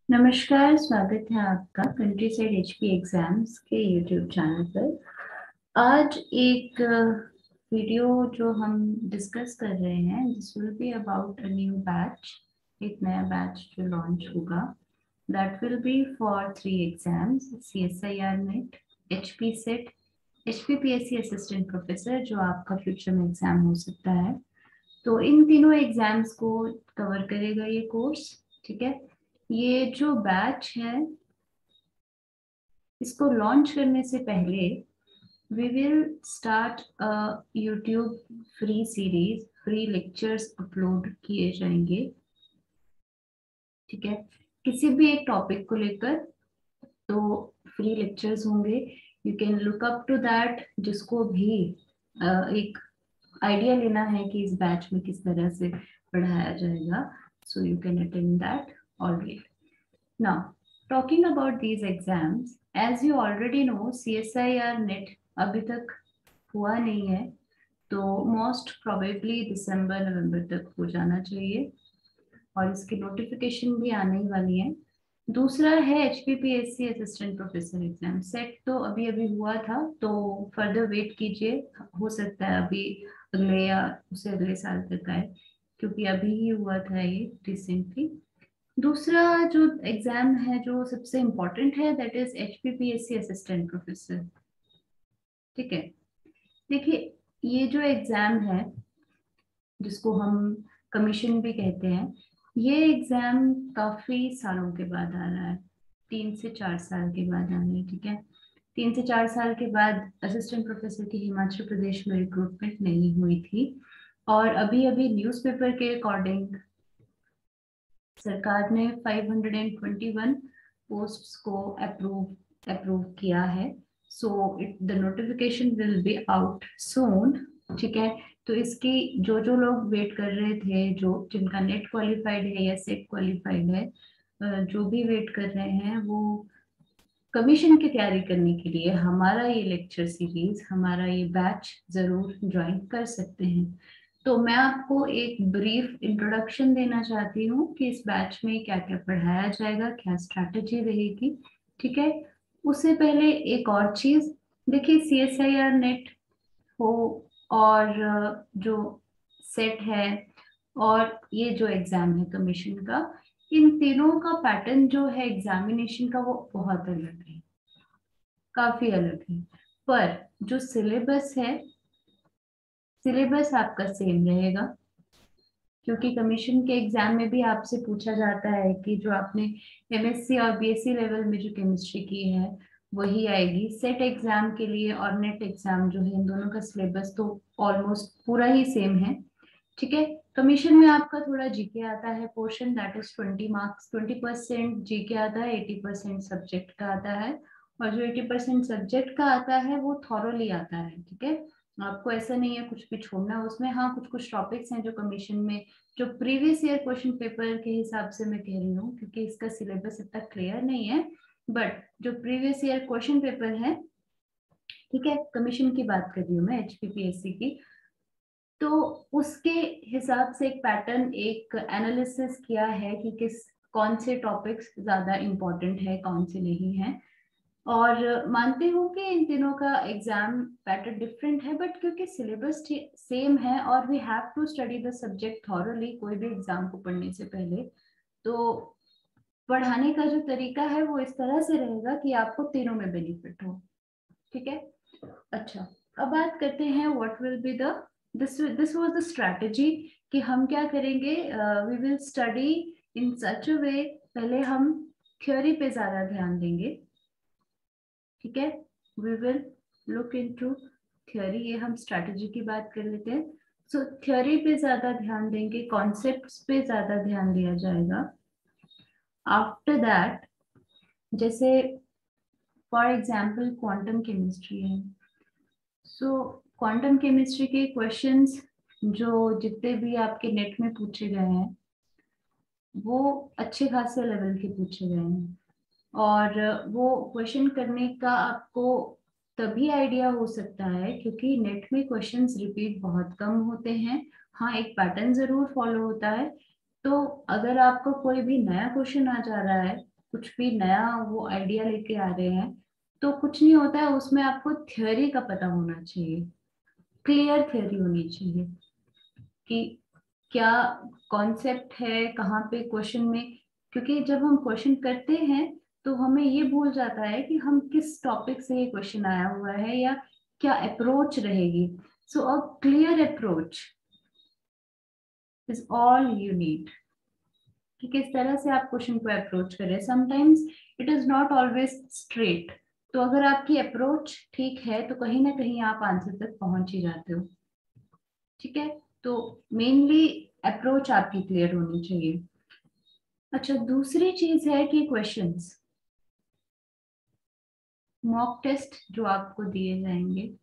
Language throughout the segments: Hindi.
नमस्कार, स्वागत है आपका कंट्री साइड एचपी एग्जाम्स के यूट्यूब चैनल पर। आज एक वीडियो जो हम डिस्कस कर रहे हैं, this will be about a new batch. एक नया बैच जो लॉन्च होगा, that will be for 3 exams: CSIR net, HP set, HPPSC assistant professor, जो आपका फ्यूचर में एग्जाम हो सकता है। तो इन तीनों एग्जाम्स को कवर करेगा ये कोर्स। ठीक है। ये जो बैच है, इसको लॉन्च करने से पहले we will start a YouTube free series, free lectures upload किए जाएंगे। ठीक है। किसी भी एक टॉपिक को लेकर तो फ्री लेक्चर्स होंगे। You can look up to that. जिसको भी एक आइडिया लेना है कि इस बैच में किस तरह से पढ़ाया जाएगा, so you can attend that already. Now, talking about these exams, as you already know, CSIR net अभी तक हुआ नहीं है, तो मोस्ट प्रोबेबली दिसंबर नवंबर तक हो जाना चाहिए और इसकी नोटिफिकेशन भी आने ही वाली है। दूसरा है HPPSC assistant professor exam. Set तो अभी अभी हुआ था, तो फर्दर वेट कीजिए। हो सकता है अभी अगले या उसे अगले साल तक आए, क्योंकि अभी ही हुआ था ये रिसेंटली। दूसरा जो एग्जाम है जो सबसे इम्पोर्टेंट है, that is HPPSC assistant professor. ठीक है। देखिए, ये जो एग्जाम है, जिसको हम कमीशन भी कहते हैं, ये एग्जाम काफी सालों के बाद आ रहा है। 3 से 4 साल के बाद आ रहा है। ठीक है। 3 से 4 साल के बाद असिस्टेंट प्रोफेसर की हिमाचल प्रदेश में रिक्रूटमेंट नहीं हुई थी, और अभी अभी न्यूज़पेपर के अकॉर्डिंग सरकार ने 521 पोस्ट्स को अप्रूव अप्रूव किया है। So it the notification will be out soon. ठीक है। तो इसकी जो जो लोग वेट कर रहे थे, जो जिनका नेट क्वालिफाइड है या सेट क्वालिफाइड है, जो भी वेट कर रहे हैं, वो कमीशन की तैयारी करने के लिए हमारा ये लेक्चर सीरीज, हमारा ये बैच जरूर ज्वाइन कर सकते हैं। तो मैं आपको एक ब्रीफ इंट्रोडक्शन देना चाहती हूँ कि इस बैच में क्या क्या पढ़ाया जाएगा, क्या स्ट्रैटेजी रहेगी। ठीक है। उससे पहले एक और चीज, देखिए, CSIR नेट हो और जो सेट है और ये जो एग्जाम है कमीशन का, इन तीनों का पैटर्न जो है एग्जामिनेशन का, वो बहुत अलग है, काफी अलग है। पर जो सिलेबस है, सिलेबस आपका सेम रहेगा, क्योंकि कमीशन के एग्जाम में भी आपसे पूछा जाता है कि जो आपने MSc और BSc लेवल में जो केमिस्ट्री की है, वही आएगी सेट एग्जाम के लिए। और नेट एग्जाम जो है, इन दोनों का सिलेबस तो ऑलमोस्ट पूरा ही सेम है। ठीक है। कमीशन में आपका थोड़ा जीके आता है portion, that is 20 marks, 20% GK आता है, 80% सब्जेक्ट का आता है। और जो 80% सब्जेक्ट का आता है वो थॉरोली आता है। ठीक है। आपको ऐसा नहीं है कुछ भी छोड़ना उसमें। हाँ, कुछ कुछ टॉपिक्स हैं जो कमीशन में, जो प्रीवियस ईयर क्वेश्चन पेपर के हिसाब से मैं कह रही हूँ, क्योंकि इसका सिलेबस इतना क्लियर नहीं है, बट जो प्रीवियस ईयर क्वेश्चन पेपर है, ठीक है, कमीशन की बात कर रही हूँ मैं, HPPSC की, तो उसके हिसाब से एक पैटर्न, एक एनालिसिस किया है कि किस कौन से टॉपिक्स ज्यादा इम्पोर्टेंट है, कौन से नहीं है। और मानती हूँ कि इन तीनों का एग्जाम पैटर्न डिफरेंट है, बट क्योंकि सिलेबस सेम है और we have to study the subject thoroughly कोई भी एग्जाम को पढ़ने से पहले, तो पढ़ाने का जो तरीका है वो इस तरह से रहेगा कि आपको तीनों में बेनिफिट हो। ठीक है। अच्छा, अब बात करते हैं what will be the this was the strategy, कि हम क्या करेंगे। We will study in such a way, पहले हम थ्योरी पे ज्यादा ध्यान देंगे। ठीक है। We will look into theory, ये हम स्ट्रैटेजी की बात कर लेते हैं। सो थ्योरी पे ज्यादा ध्यान देंगे, कॉन्सेप्ट्स पे ज्यादा ध्यान दिया जाएगा। आफ्टर दैट, जैसे फॉर एग्जाम्पल क्वांटम केमिस्ट्री है, सो क्वांटम केमिस्ट्री के क्वेश्चंस जो जितने भी आपके नेट में पूछे गए हैं, वो अच्छे खासे लेवल के पूछे गए हैं। और वो क्वेश्चन करने का आपको तभी आइडिया हो सकता है क्योंकि नेट में क्वेश्चंस रिपीट बहुत कम होते हैं। हाँ, एक पैटर्न जरूर फॉलो होता है। तो अगर आपको कोई भी नया क्वेश्चन आ जा रहा है, कुछ भी नया वो आइडिया लेके आ रहे हैं तो कुछ नहीं होता है, उसमें आपको थ्योरी का पता होना चाहिए, क्लियर थ्योरी होनी चाहिए कि क्या कॉन्सेप्ट है, कहाँ पे क्वेश्चन में, क्योंकि जब हम क्वेश्चन करते हैं तो हमें ये भूल जाता है कि हम किस टॉपिक से ये क्वेश्चन आया हुआ है या क्या अप्रोच रहेगी। So a clear approach is all you need, कि किस तरह से आप क्वेश्चन को अप्रोच करें। Sometimes it is not always straight, तो अगर आपकी अप्रोच ठीक है तो कहीं ना कहीं आप आंसर तक पहुंच ही जाते हो। ठीक है, तो मेनली अप्रोच आपकी क्लियर होनी चाहिए। अच्छा, दूसरी चीज है कि क्वेश्चंस, मॉक टेस्ट जो आपको दिए जाएंगे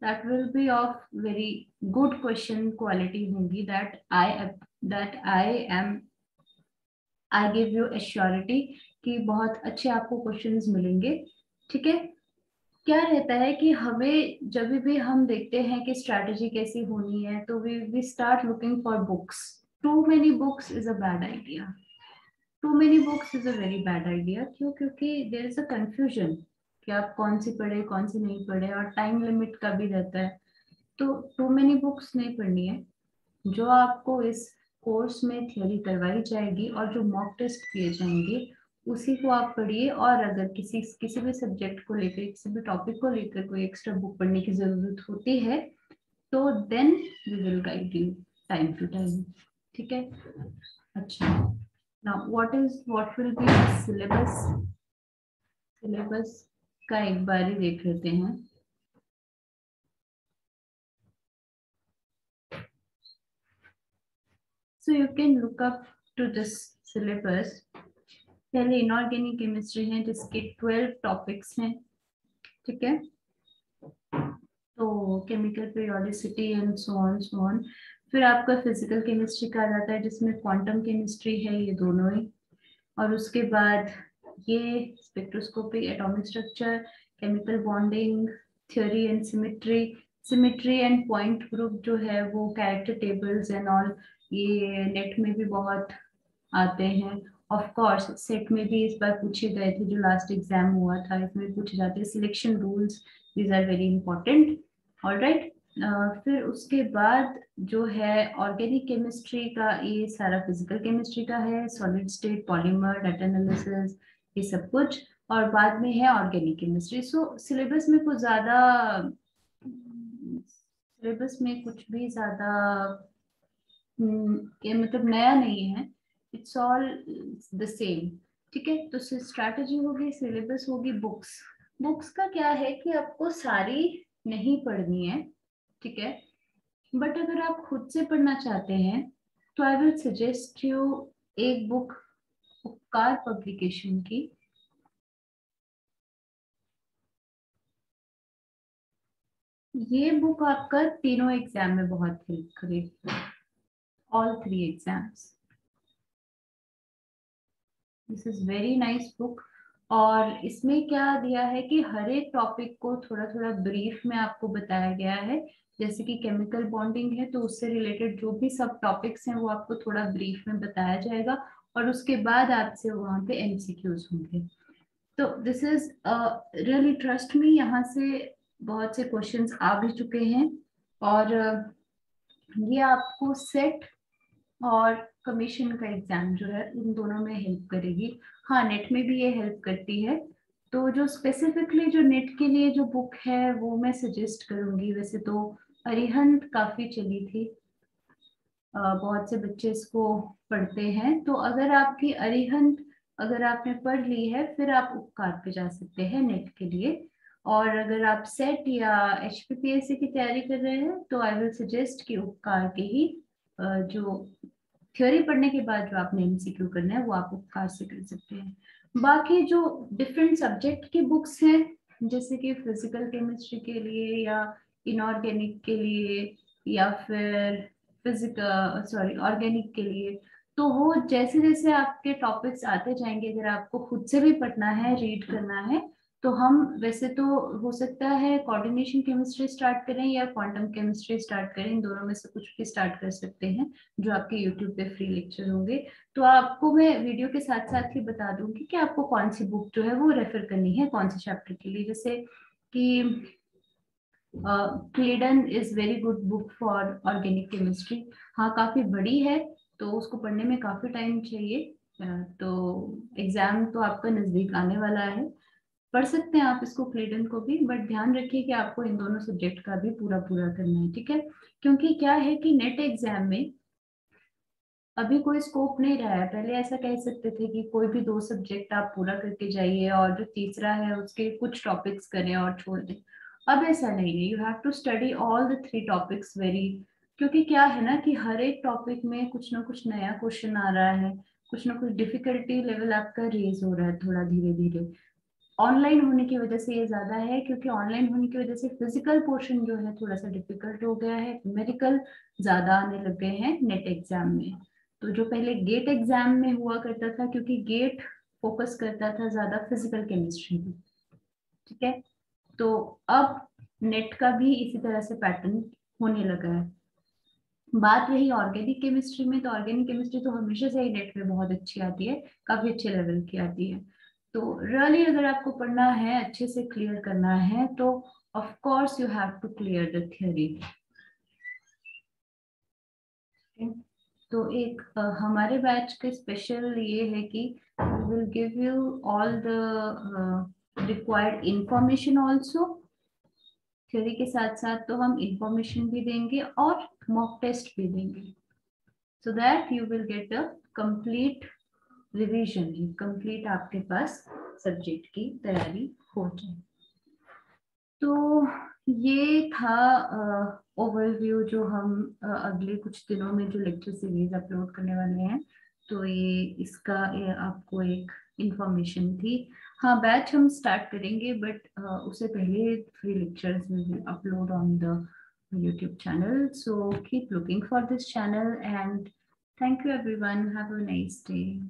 that will be of very good question quality होंगी, I give you assurity कि बहुत अच्छे आपको क्वेश्चंस मिलेंगे। ठीक है, क्या रहता है कि हमें जब भी हम देखते हैं कि स्ट्रैटेजी कैसी होनी है तो we start looking for books. Too many books is a bad idea, too many books is a very bad idea. क्यों? क्योंकि देयर इज अ कंफ्यूजन कि आप कौन सी पढ़े कौन सी नहीं पढ़े, और टाइम लिमिट का भी रहता है। तो टू मेनी बुक्स नहीं पढ़नी है। जो आपको इस कोर्स में थ्योरी करवाई जाएगी और जो मॉक टेस्ट किए जाएंगे उसी को आप पढ़िए। और अगर किसी किसी भी सब्जेक्ट को लेकर, किसी भी टॉपिक को लेकर कोई एक्स्ट्रा बुक पढ़ने की जरूरत होती है तो then we will guide you time to time. ठीक है। अच्छा, now what will be the syllabus? Syllabus का एक बार ही देख लेते हैं। So you can look up to this syllabus। पहले इनऑर्गेनिक केमिस्ट्री है जिसके 12 टॉपिक्स हैं। ठीक है, तो chemical periodicity and so on. फिर आपका फिजिकल केमिस्ट्री का आ जाता है जिसमें क्वांटम केमिस्ट्री है, ये दोनों ही। और उसके बाद ये spectroscopy, atomic structure, chemical bonding, theory and symmetry, symmetry and point group जो है वो कैरेक्टर टेबल्स एंड ऑल, ये नेट में भी बहुत आते हैं। ऑफ कोर्स सेट में भी इस बार पूछे गए थे, जो लास्ट एग्जाम हुआ था इसमें पूछे जाते हैं। Selection rules, these are very important. Alright, फिर उसके बाद जो है ऑर्गेनिक केमिस्ट्री का, ये सारा फिजिकल केमिस्ट्री का है, solid state, polymer, data analysis, ये सब कुछ। और बाद में है ऑर्गेनिक केमिस्ट्री। सो सिलेबस में कुछ ज्यादा, सिलेबस में कुछ भी ज्यादा ये मतलब नया नहीं है, इट्स ऑल द सेम। ठीक है, तो स्ट्रैटेजी होगी, सिलेबस होगी, बुक्स। बुक्स का क्या है कि आपको सारी नहीं पढ़नी है। ठीक है, बट अगर आप खुद से पढ़ना चाहते हैं तो आई विल सजेस्ट यू एक बुक उपकार पब्लिकेशन की। ये बुक आपका तीनों एग्जाम में बहुत हेल्प करेगी, all 3 exams. This is very nice book. और इसमें क्या दिया है कि हर एक टॉपिक को थोड़ा थोड़ा ब्रीफ में आपको बताया गया है। जैसे कि केमिकल बॉन्डिंग है तो उससे रिलेटेड जो भी सब टॉपिक्स हैं वो आपको थोड़ा ब्रीफ में बताया जाएगा, और उसके बाद आपसे वहाँ पे एमसीक्यूज होंगे। तो this is really, trust me, यहाँ से बहुत से क्वेश्चंस आ भी चुके हैं। और ये आपको सेट और कमीशन का एग्जाम जो है उन दोनों में हेल्प करेगी। हाँ, नेट में भी ये हेल्प करती है। तो जो स्पेसिफिकली जो नेट के लिए जो बुक है वो मैं सजेस्ट करूंगी। वैसे तो अरिहंत काफी चली थी, बहुत से बच्चे इसको पढ़ते हैं। तो अगर आपकी अरिहंत अगर आपने पढ़ ली है फिर आप उपकार पे जा सकते हैं नेट के लिए। और अगर आप सेट या एचपीपीएससी की तैयारी कर रहे हैं तो आई विल सजेस्ट कि उपकार के ही जो थ्योरी पढ़ने के बाद जो आपने एमसीक्यू करना है वो आप उपकार से कर सकते हैं। बाकी जो डिफरेंट सब्जेक्ट की बुक्स हैं, जैसे कि फिजिकल केमिस्ट्री के लिए या इनऑर्गेनिक के लिए या फिर फिजिकल सॉरी ऑर्गेनिक के लिए, तो वो जैसे जैसे आपके टॉपिक्स आते जाएंगे, अगर आपको खुद से भी पढ़ना है, रीड करना है, तो हम वैसे तो हो सकता है कोऑर्डिनेशन केमिस्ट्री स्टार्ट करें या क्वांटम केमिस्ट्री स्टार्ट करें, इन दोनों में से कुछ भी स्टार्ट कर सकते हैं जो आपके यूट्यूब पे फ्री लेक्चर होंगे। तो आपको मैं वीडियो के साथ साथ ही बता दूंगी कि आपको कौन सी बुक जो है वो रेफर करनी है कौन से चैप्टर के लिए। जैसे कि Clayden is very good book for organic chemistry. हाँ काफी बड़ी है तो उसको पढ़ने में काफी टाइम चाहिए। तो एग्जाम तो आपका नजदीक आने वाला है, पढ़ सकते हैं आप इसको क्लेडन को भी, बट ध्यान रखिए कि आपको इन दोनों सब्जेक्ट का भी पूरा पूरा करना है, ठीक है। क्योंकि क्या है कि नेट एग्जाम में अभी कोई स्कोप नहीं रहा है। पहले ऐसा कह सकते थे कि कोई भी 2 सब्जेक्ट आप पूरा करके जाइए और जो तीसरा है उसके कुछ टॉपिक्स करें और छोड़ दें। अब ऐसा नहीं है, you have to study all the 3 topics very. क्योंकि क्या है ना कि हर एक टॉपिक में कुछ ना कुछ नया क्वेश्चन आ रहा है, कुछ ना कुछ डिफिकल्टी लेवल आपका रेज हो रहा है थोड़ा धीरे धीरे। ऑनलाइन होने की वजह से ये ज्यादा है, क्योंकि ऑनलाइन होने की वजह से फिजिकल पोर्शन जो है थोड़ा सा डिफिकल्ट हो गया है, न्यूमेरिकल ज्यादा आने लग गए हैं नेट एग्जाम में। तो जो पहले गेट एग्जाम में हुआ करता था, क्योंकि गेट फोकस करता था ज्यादा फिजिकल केमिस्ट्री में, ठीक है। तो अब नेट का भी इसी तरह से पैटर्न होने लगा है। बात रही ऑर्गेनिक केमिस्ट्री में, तो ऑर्गेनिक केमिस्ट्री तो हमेशा से ही नेट में बहुत अच्छी आती है, काफी अच्छे लेवल की आती है। तो रियली अगर आपको पढ़ना है, अच्छे से क्लियर करना है, तो of course you have to clear the theory. तो एक हमारे बैच के स्पेशल ये है कि we will give you all the required information also. Theory के साथ साथ तो हम इंफॉर्मेशन भी देंगे और मॉक टेस्ट भी देंगे, so that you will get a complete revision, complete आपके पास सब्जेक्ट की तैयारी हो जाए। तो ये था ओवरव्यू जो हम अगले कुछ दिनों में जो लेक्चर सीरीज अपलोड करने वाले हैं, तो ये आपको एक इंफॉर्मेशन थी। हाँ बैच हम स्टार्ट करेंगे, बट उससे पहले free lectures will upload on the YouTube channel. So keep looking for this channel and thank you everyone. Have a nice day.